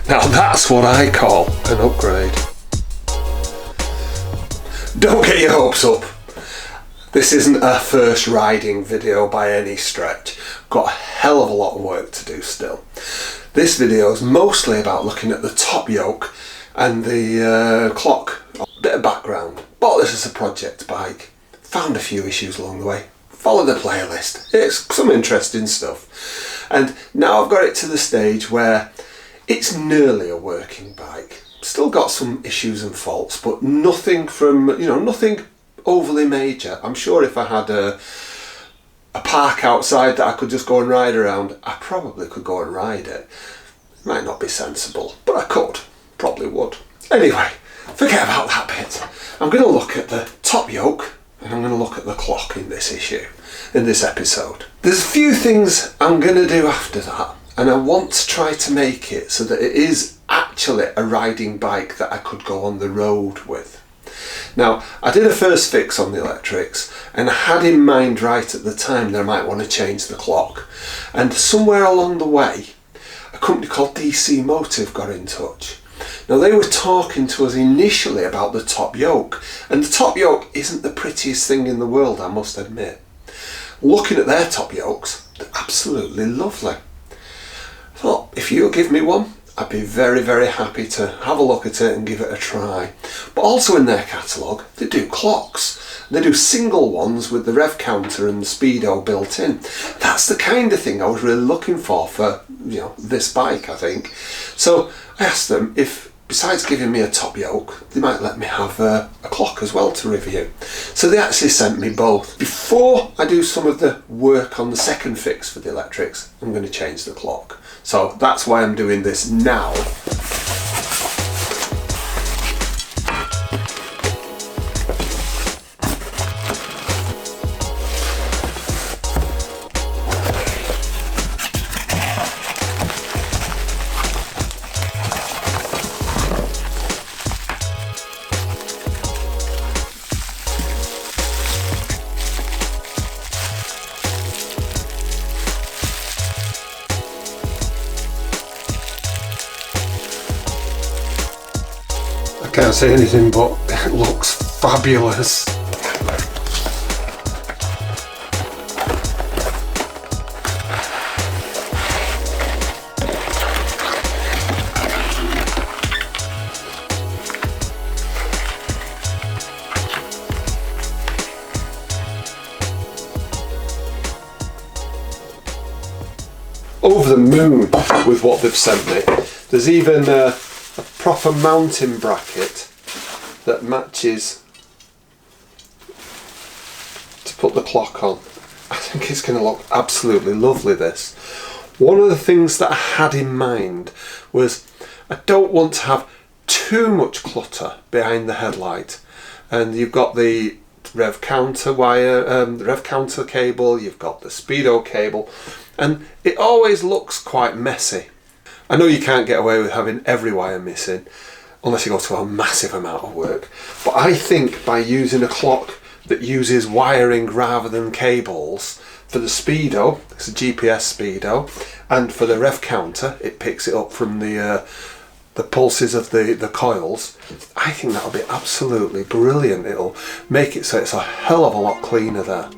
Now that's what I call an upgrade. Don't get your hopes up. This isn't a first riding video by any stretch. Got a hell of a lot of work to do still. This video is mostly about looking at the top yoke and the clock. A bit of background. Bought this as a project bike. Found a few issues along the way. Follow the playlist. It's some interesting stuff. And now I've got it to the stage where it's nearly a working bike. Still got some issues and faults, but nothing from, nothing overly major. I'm sure if I had a park outside that I could just go and ride around, I probably could go and ride it. It might not be sensible, but I could. Probably would. Anyway, forget about that bit. I'm going to look at the top yoke and I'm going to look at the clock in this issue, in this episode. There's a few things I'm going to do after that, and I want to try to make it so that it is actually a riding bike that I could go on the road with. Now, I did a first fix on the electrics and I had in mind right at the time that I might want to change the clock. And somewhere along the way, a company called dcmotive got in touch. Now, they were talking to us initially about the top yoke, and the top yoke isn't the prettiest thing in the world, I must admit. Looking at their top yokes, they're absolutely lovely. I thought, if you'll give me one, I'd be very, very happy to have a look at it and give it a try. But also in their catalogue, they do clocks. They do single ones with the rev counter and the speedo built in. That's the kind of thing I was really looking for this bike, I think. So I asked them if, besides giving me a top yoke, they might let me have a clock as well to review. So they actually sent me both. Before I do some of the work on the second fix for the electrics, I'm going to change the clock. So that's why I'm doing this now. Can't say anything, but it looks fabulous. Over the moon with what they've sent me. There's even a proper mounting bracket that matches to put the clock on. I think it's going to look absolutely lovely, this. One of the things that I had in mind was I don't want to have too much clutter behind the headlight. And you've got the rev counter wire, the rev counter cable, you've got the speedo cable, and it always looks quite messy. I know you can't get away with having every wire missing unless you go to a massive amount of work, but I think by using a clock that uses wiring rather than cables for the speedo, it's a GPS speedo, and for the rev counter, it picks it up from the pulses of the coils. I think that'll be absolutely brilliant. It'll make it so it's a hell of a lot cleaner there.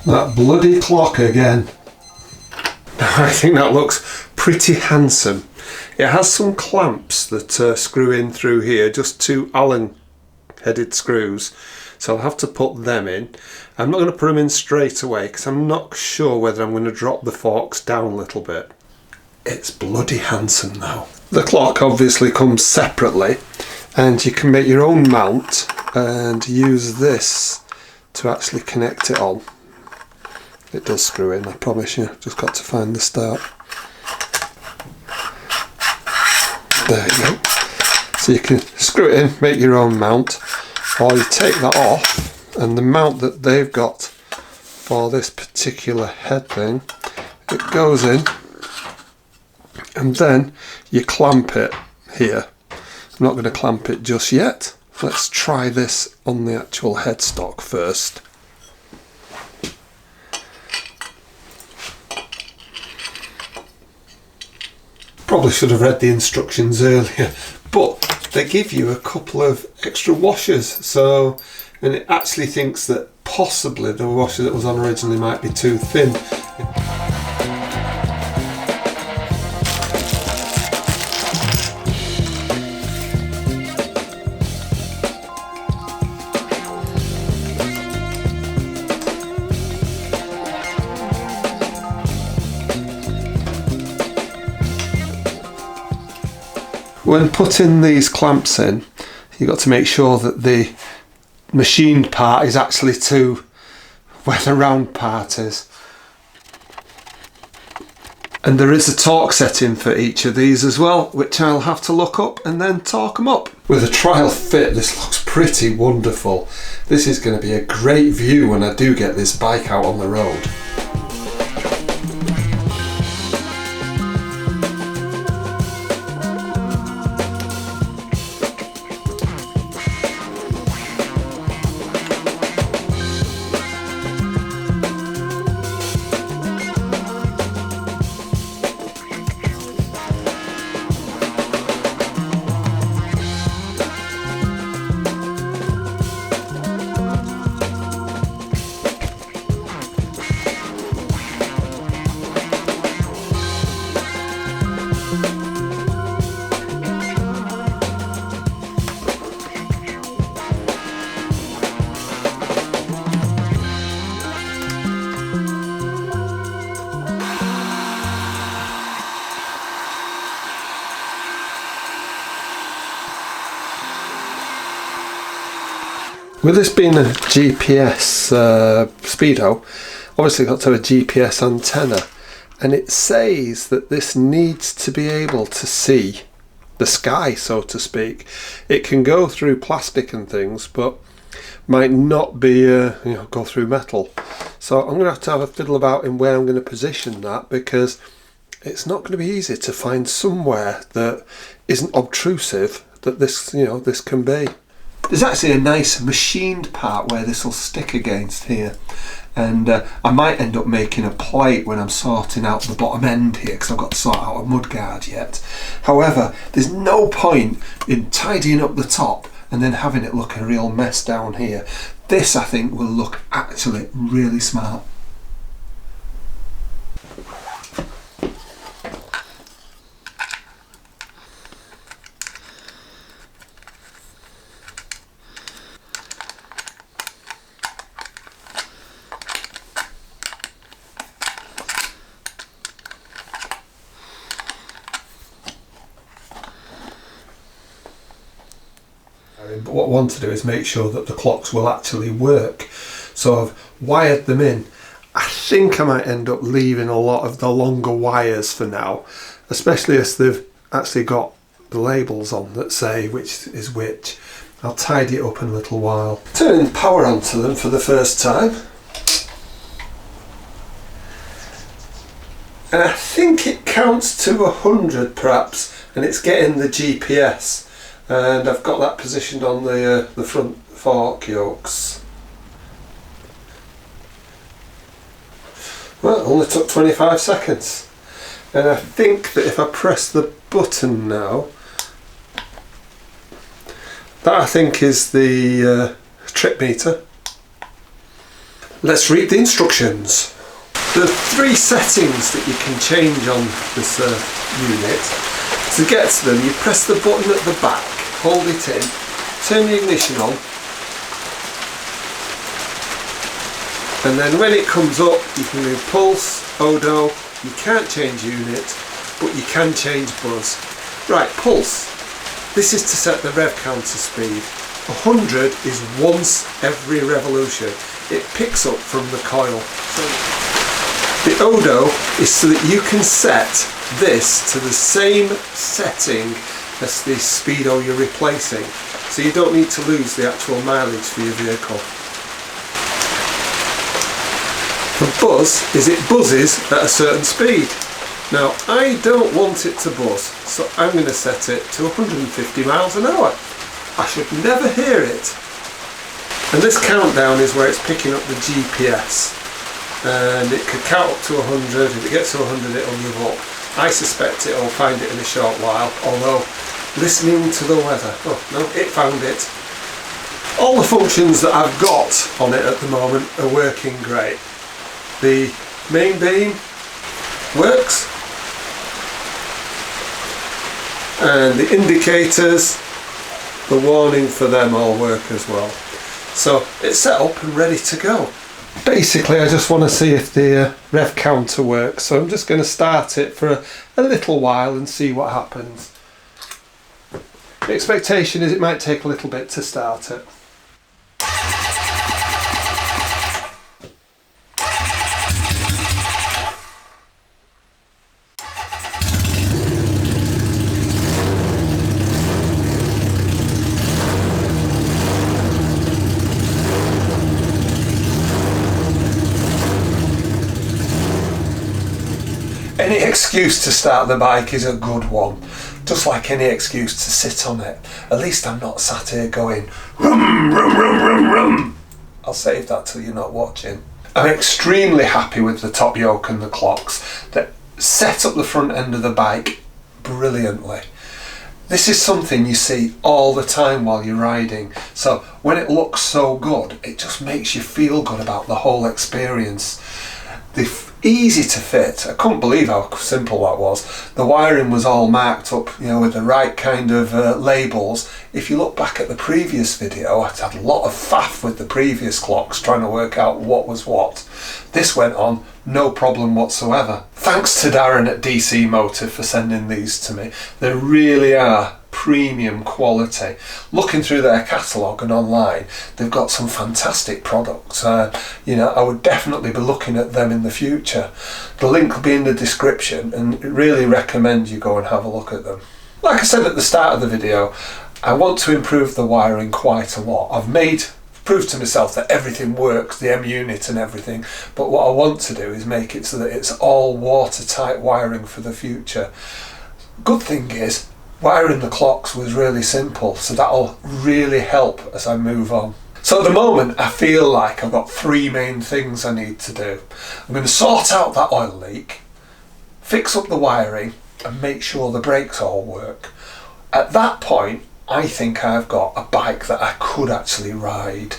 That bloody clock again. I think that looks pretty handsome. It has some clamps that screw in through here, just 2 Allen headed screws, so I'll have to put them in. I'm not going to put them in straight away because I'm not sure whether I'm going to drop the forks down a little bit. It's bloody handsome though. The clock obviously comes separately, and you can make your own mount and use this to actually connect it on. It does screw in, I promise you. Just got to find the start. There you go. So you can screw it in, make your own mount, or you take that off, and the mount that they've got for this particular head thing, it goes in, and then you clamp it here. I'm not going to clamp it just yet. Let's try this on the actual headstock first. Probably should have read the instructions earlier, but they give you a couple of extra washers, so, and it actually thinks that possibly the washer that was on originally might be too thin. When putting these clamps in, you've got to make sure that the machined part is actually to where the round part is. And there is a torque setting for each of these as well, which I'll have to look up and then torque them up. With a trial fit, this looks pretty wonderful. This is going to be a great view when I do get this bike out on the road. With this being a GPS Speedo, obviously got to have a GPS antenna, and it says that this needs to be able to see the sky, so to speak. It can go through plastic and things, but might not be go through metal. So I'm going to have a fiddle about in where I'm going to position that, because it's not going to be easy to find somewhere that isn't obtrusive that this this can be. There's actually a nice machined part where this will stick against here, and I might end up making a plate when I'm sorting out the bottom end here, because I've got to sort out a mudguard yet. However, there's no point in tidying up the top and then having it look a real mess down here. This, I think, will look actually really smart. But what I want to do is make sure that the clocks will actually work. So I've wired them in. I think I might end up leaving a lot of the longer wires for now, especially as they've actually got the labels on that say which is which. I'll tidy it up in a little while. Turning power onto them for the first time. And I think it counts to 100 perhaps, and it's getting the GPS. And I've got that positioned on the front fork yokes. Well, it only took 25 seconds. And I think that if I press the button now, that I think is the trip meter. Let's read the instructions. There are 3 settings that you can change on this unit. To get to them, you press the button at the back, hold it in, turn the ignition on, and then when it comes up you can do pulse, odo. You can't change unit, but you can change buzz. Right, pulse. This is to set the rev counter speed. 100 is once every revolution. It picks up from the coil. So the odo is so that you can set this to the same setting as the speedo you're replacing. So you don't need to lose the actual mileage for your vehicle. The buzz is it buzzes at a certain speed. Now I don't want it to buzz, so I'm going to set it to 150 miles an hour. I should never hear it. And this countdown is where it's picking up the GPS. And it could count up to 100. If it gets to 100 it'll give up. I suspect it'll find it in a short while, although listening to the weather. Oh no, it found it. All the functions that I've got on it at the moment are working great. The main beam works, and the indicators, the warning for them all work as well. So it's set up and ready to go. Basically I just want to see if the rev counter works, so I'm just going to start it for a little while and see what happens. The expectation is it might take a little bit to start it. Any excuse to start the bike is a good one, just like any excuse to sit on it. At least I'm not sat here going, rum, rum, rum, rum, rum. I'll save that till you're not watching. I'm extremely happy with the top yoke and the clocks that set up the front end of the bike brilliantly. This is something you see all the time while you're riding, so when it looks so good, it just makes you feel good about the whole experience. They're easy to fit. I couldn't believe how simple that was. The wiring was all marked up, you know, with the right kind of labels. If you look back at the previous video, I had a lot of faff with the previous clocks trying to work out what was what. This went on no problem whatsoever. Thanks to Darren at dcmotive for sending these to me. They really are premium quality. Looking through their catalogue and online, they've got some fantastic products. You know, I would definitely be looking at them in the future. The link will be in the description, and really recommend you go and have a look at them. Like I said at the start of the video, I want to improve the wiring quite a lot. I've proved to myself that everything works, the M unit and everything, but what I want to do is make it so that it's all watertight wiring for the future. Good thing is, wiring the clocks was really simple, so that'll really help as I move on. So at the moment I feel like I've got 3 main things I need to do. I'm going to sort out that oil leak, fix up the wiring and make sure the brakes all work. At that point I think I've got a bike that I could actually ride.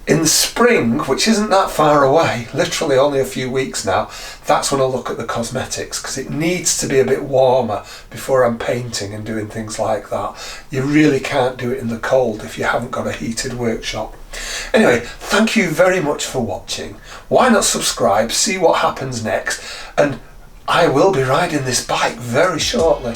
In the spring, which isn't that far away, literally only a few weeks now, that's when I'll look at the cosmetics, because it needs to be a bit warmer before I'm painting and doing things like that. You really can't do it in the cold if you haven't got a heated workshop. Anyway, thank you very much for watching. Why not subscribe, see what happens next, and I will be riding this bike very shortly.